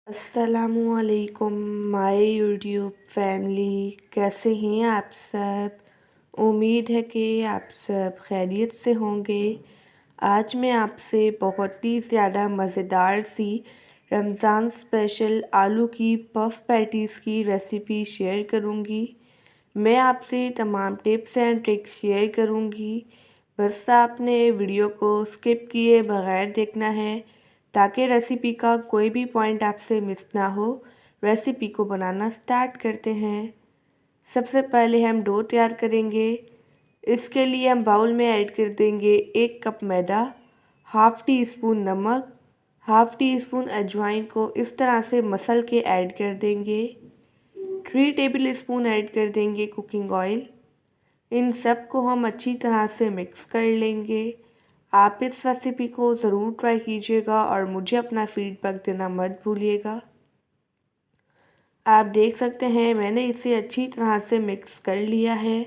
अस्सलामुअलैकुम my YouTube family, कैसे हैं आप सब। उम्मीद है कि आप सब खैरियत से होंगे। आज मैं आपसे बहुत ही ज़्यादा मज़ेदार सी रमज़ान स्पेशल आलू की पफ पैटीज़ की रेसिपी शेयर करूंगी। मैं आपसे तमाम टिप्स एंड ट्रिक्स शेयर करूंगी। बस आपने वीडियो को स्किप किए बगैर देखना है ताकि रेसिपी का कोई भी पॉइंट आपसे मिस ना हो। रेसिपी को बनाना स्टार्ट करते हैं। सबसे पहले हम डो तैयार करेंगे। इसके लिए हम बाउल में ऐड कर देंगे 1 कप मैदा, हाफ़ टी स्पून नमक, हाफ़ टी स्पून अजवाइन को इस तरह से मसल के ऐड कर देंगे। 3 टेबल स्पून ऐड कर देंगे कुकिंग ऑयल। इन सब को हम अच्छी तरह से मिक्स कर लेंगे। आप इस रेसिपी को ज़रूर ट्राई कीजिएगा और मुझे अपना फीडबैक देना मत भूलिएगा। आप देख सकते हैं मैंने इसे अच्छी तरह से मिक्स कर लिया है।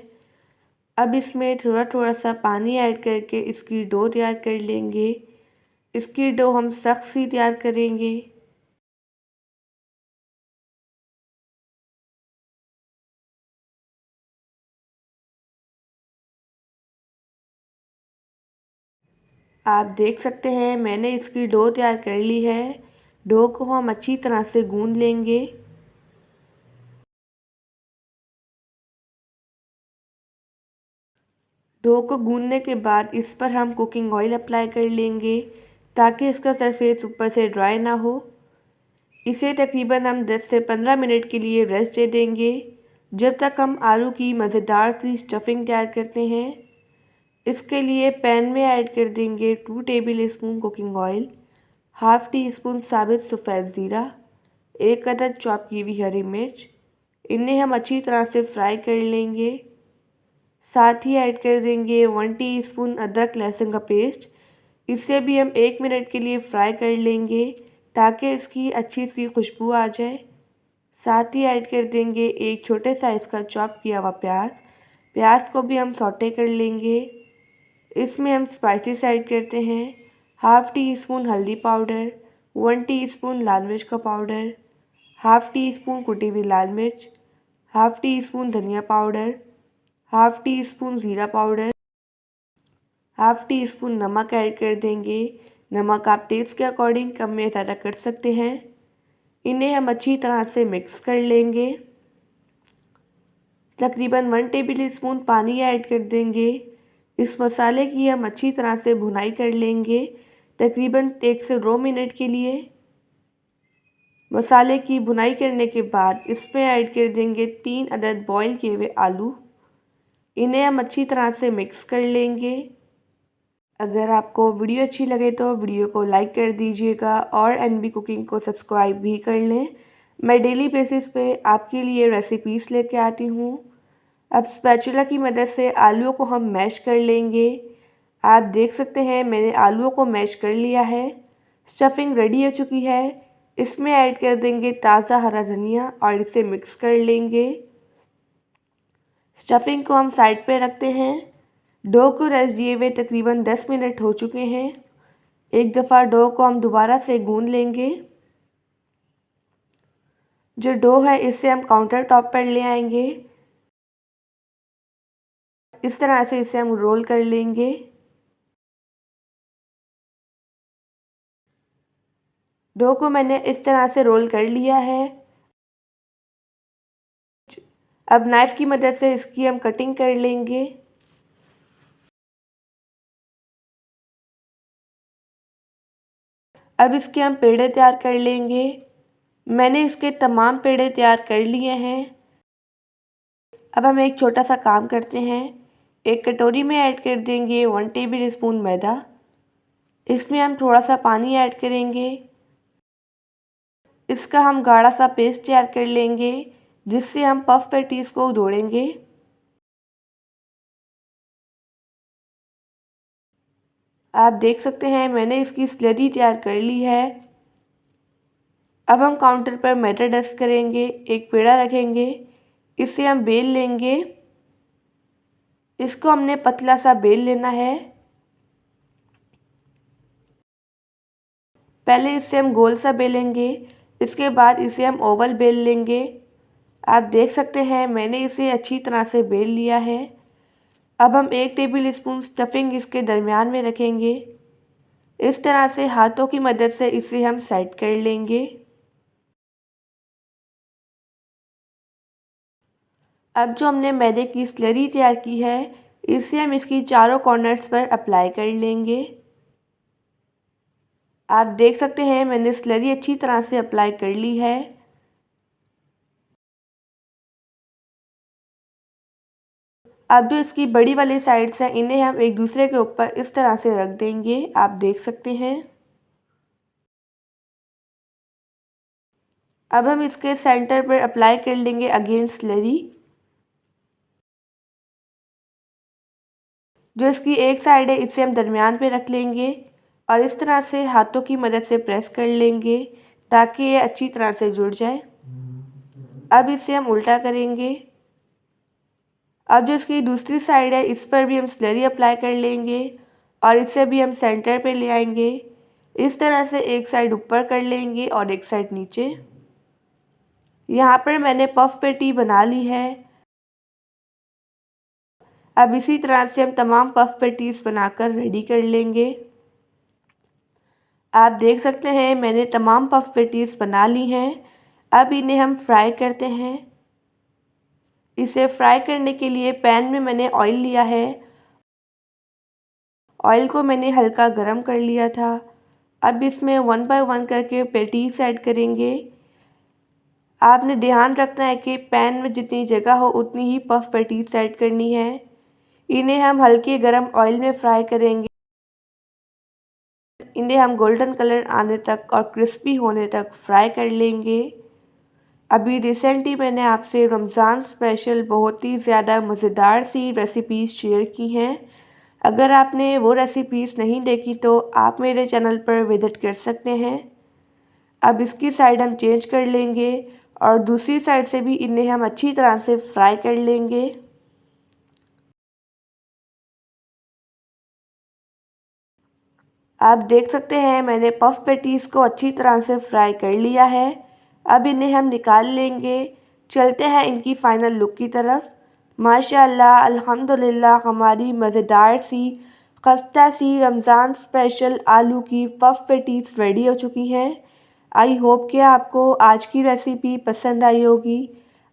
अब इसमें थोड़ा थोड़ा सा पानी ऐड करके इसकी डो तैयार कर लेंगे। इसकी डो हम सख्त सी तैयार करेंगे। आप देख सकते हैं मैंने इसकी डो तैयार कर ली है। डो को हम अच्छी तरह से गूंद लेंगे। डो को गूंदने के बाद इस पर हम कुकिंग ऑयल अप्लाई कर लेंगे ताकि इसका सरफेस ऊपर से ड्राई ना हो। इसे तकरीबन हम 10 से 15 मिनट के लिए रेस्ट दे देंगे जब तक हम आलू की मज़ेदार सी स्टफिंग तैयार करते हैं। इसके लिए पैन में ऐड कर देंगे 2 table spoon cooking oil, half tea spoon साबित सफ़ेद ज़ीरा, 1 अदद चॉप की हुई हरी मिर्च। इन्हें हम अच्छी तरह से फ्राई कर लेंगे। साथ ही ऐड कर देंगे 1 टीस्पून अदरक लहसुन का पेस्ट। इसे भी हम 1 मिनट के लिए फ्राई कर लेंगे ताकि इसकी अच्छी सी खुशबू आ जाए। साथ ही ऐड कर देंगे एक छोटे साइज़ का चॉप किया हुआ प्याज। प्याज को भी हम सौटे कर लेंगे। इसमें हम स्पाइसेस ऐड करते हैं। हाफ़ टी स्पून हल्दी पाउडर, 1 टीस्पून लाल मिर्च का पाउडर, हाफ़ टी स्पून कुटी हुई लाल मिर्च, हाफ़ टी स्पून धनिया पाउडर, हाफ़ टी स्पून ज़ीरा पाउडर, हाफ़ टी स्पून नमक ऐड कर देंगे। नमक आप टेस्ट के अकॉर्डिंग कम या ज़्यादा कर सकते हैं। इन्हें हम अच्छी तरह से मिक्स कर लेंगे। तकरीबन 1 टेबल स्पून पानी ऐड कर देंगे। इस मसाले की हम अच्छी तरह से भुनाई कर लेंगे तकरीबन 1 से 2 मिनट के लिए। मसाले की भुनाई करने के बाद इसमें ऐड कर देंगे 3 अदद बॉईल किए हुए आलू। इन्हें हम अच्छी तरह से मिक्स कर लेंगे। अगर आपको वीडियो अच्छी लगे तो वीडियो को लाइक कर दीजिएगा और एनबी कुकिंग को सब्सक्राइब भी कर लें। मैं डेली बेसिस पे आपके लिए रेसिपीज़ लेके आती हूँ। अब स्पैचुला की मदद से आलूओं को हम मैश कर लेंगे। आप देख सकते हैं मैंने आलूओं को मैश कर लिया है। स्टफिंग रेडी हो चुकी है। इसमें ऐड कर देंगे ताज़ा हरा धनिया और इसे मिक्स कर लेंगे। स्टफिंग को हम साइड पे रखते हैं। डो को रेस्ट दिए हुए तकरीबन 10 मिनट हो चुके हैं। एक दफ़ा डो को हम दोबारा से गूंद लेंगे। जो डो है इसे हम काउंटर टॉप पर ले आएंगे। इस तरह से इसे हम रोल कर लेंगे। डो को मैंने इस तरह से रोल कर लिया है। अब नाइफ़ की मदद से इसकी हम कटिंग कर लेंगे। अब इसके हम पेड़े तैयार कर लेंगे। मैंने इसके तमाम पेड़े तैयार कर लिए हैं। अब हम एक छोटा सा काम करते हैं। एक कटोरी में ऐड कर देंगे 1 टेबल स्पून मैदा। इसमें हम थोड़ा सा पानी ऐड करेंगे। इसका हम गाढ़ा सा पेस्ट तैयार कर लेंगे जिससे हम पफ पैटीज़ को जोड़ेंगे। आप देख सकते हैं मैंने इसकी स्लरी तैयार कर ली है। अब हम काउंटर पर मैदा डस्ट करेंगे। एक पेड़ा रखेंगे। इसे हम बेल लेंगे। इसको हमने पतला सा बेल लेना है। पहले इसे हम गोल सा बेलेंगे, इसके बाद इसे हम ओवल बेल लेंगे। आप देख सकते हैं मैंने इसे अच्छी तरह से बेल लिया है। अब हम 1 टेबल स्पून स्टफिंग इसके दरमियान में रखेंगे। इस तरह से हाथों की मदद से इसे हम सेट कर लेंगे। अब जो हमने मैदे की स्लरी तैयार की है, इसे हम इसकी चारों कॉर्नर्स पर अप्लाई कर लेंगे। आप देख सकते हैं मैंने स्लरी अच्छी तरह से अप्लाई कर ली है। अब जो इसकी बड़ी वाली साइड्स हैं, इन्हें हम एक दूसरे के ऊपर इस तरह से रख देंगे। आप देख सकते हैं। अब हम इसके सेंटर पर अप्लाई कर लेंगे अगेन स्लरी। जो इसकी एक साइड है इसे हम दरमियान पे रख लेंगे और इस तरह से हाथों की मदद से प्रेस कर लेंगे ताकि ये अच्छी तरह से जुड़ जाए। अब इसे हम उल्टा करेंगे। अब जो इसकी दूसरी साइड है इस पर भी हम स्लरी अप्लाई कर लेंगे और इसे भी हम सेंटर पे ले आएंगे। इस तरह से एक साइड ऊपर कर लेंगे और एक साइड नीचे। यहाँ पर मैंने पफ पेटी बना ली है। अब इसी तरह से हम तमाम पफ पेटीज बनाकर रेडी कर लेंगे। आप देख सकते हैं मैंने तमाम पफ पेटीज बना ली हैं। अब इन्हें हम फ्राई करते हैं। इसे फ्राई करने के लिए पैन में मैंने ऑयल लिया है। ऑयल को मैंने हल्का गरम कर लिया था। अब इसमें 1 बाय 1 करके पेटीज ऐड करेंगे। आपने ध्यान रखना है कि पैन में जितनी जगह हो उतनी ही पफ पेटीज ऐड करनी है। इन्हें हम हल्के गरम ऑयल में फ्राई करेंगे। इन्हें हम गोल्डन कलर आने तक और क्रिस्पी होने तक फ्राई कर लेंगे। अभी रिसेंटली मैंने आपसे रमज़ान स्पेशल बहुत ही ज़्यादा मज़ेदार सी रेसिपीज़ शेयर की हैं। अगर आपने वो रेसिपीज़ नहीं देखी तो आप मेरे चैनल पर विज़िट कर सकते हैं। अब इसकी साइड हम चेंज कर लेंगे और दूसरी साइड से भी इन्हें हम अच्छी तरह से फ्राई कर लेंगे। आप देख सकते हैं मैंने पफ पेटीज़ को अच्छी तरह से फ्राई कर लिया है। अब इन्हें हम निकाल लेंगे। चलते हैं इनकी फ़ाइनल लुक की तरफ। माशाअल्लाह अल्हम्दुलिल्लाह हमारी मज़ेदार सी खस्ता सी रमज़ान स्पेशल आलू की पफ पेटीज़ रेडी हो चुकी हैं। आई होप कि आपको आज की रेसिपी पसंद आई होगी।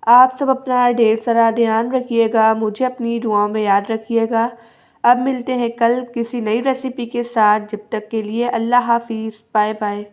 आप सब अपना ढेर सारा ध्यान रखिएगा। मुझे अपनी दुआओं में याद रखिएगा। अब मिलते हैं कल किसी नई रेसिपी के साथ। जब तक के लिए अल्लाह हाफ़िज़। Bye bye.